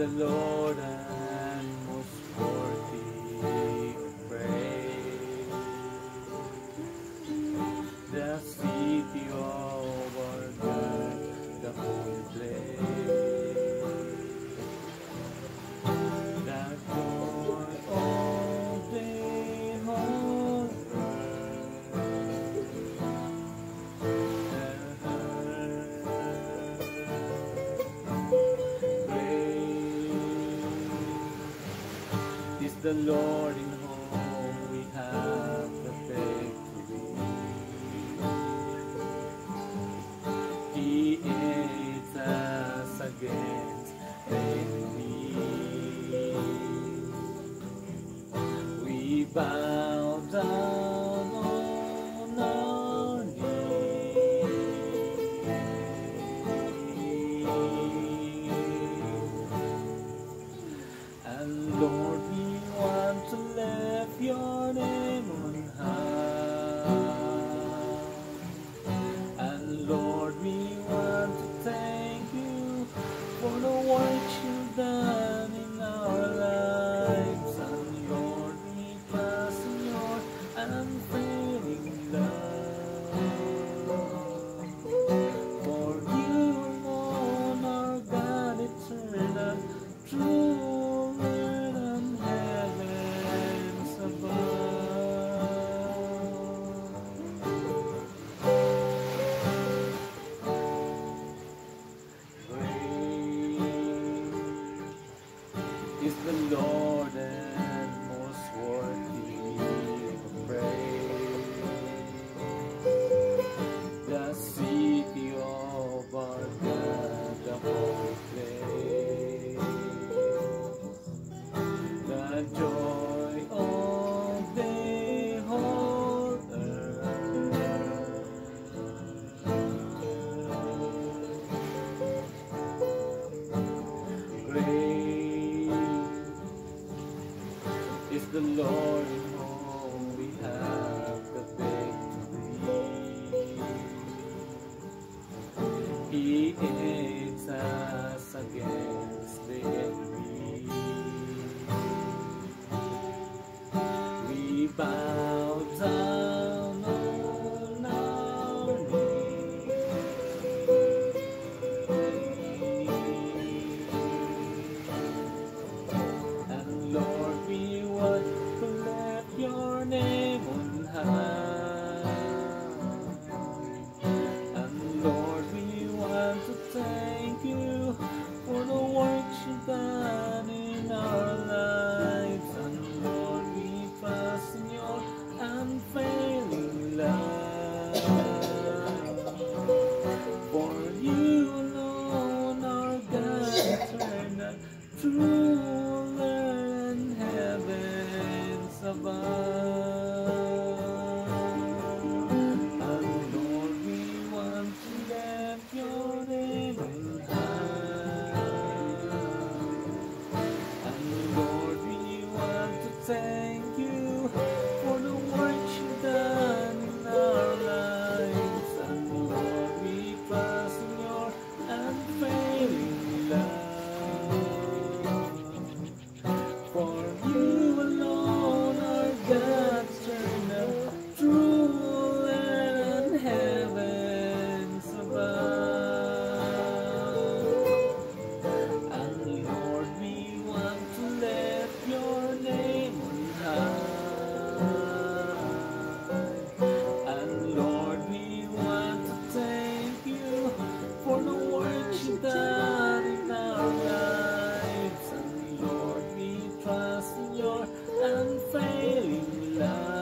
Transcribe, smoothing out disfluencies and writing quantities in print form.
the Lord and most worthy of praise. The city of our God, the holy place, the joy of the whole is the Lord in whom we have the victory. He aids us against the enemy. We bow down on our knees. And Lord, we want to lift your name on high. And Lord, we want to thank you for the work you've done in our lives. And Lord, we trust in your unfailing love. For you alone are God eternal, true. Is the Lord and most worthy of praise. The city of our God, the holy place, the joy of the whole earth. Great is the Lord in whom we have the victory. He aids us against the enemy. We bow down on our knees. And Lord, we want to lift your name on high. And Lord, we want to thank you for the work you've done in our lives. And Lord, we trust in your unfailing love. For you alone are God eternal, true, above. And Lord, we want to lift your name on high. And Lord, we want to thank you for the work you've done in our lives. And Lord, we trust in your unfailing love. For you alone God's eternal, true, and heavens above. And Lord, we want to lift your name on high. And Lord, we want to thank you for the work you've done in our lives. And Lord, we trust in your unfailing love.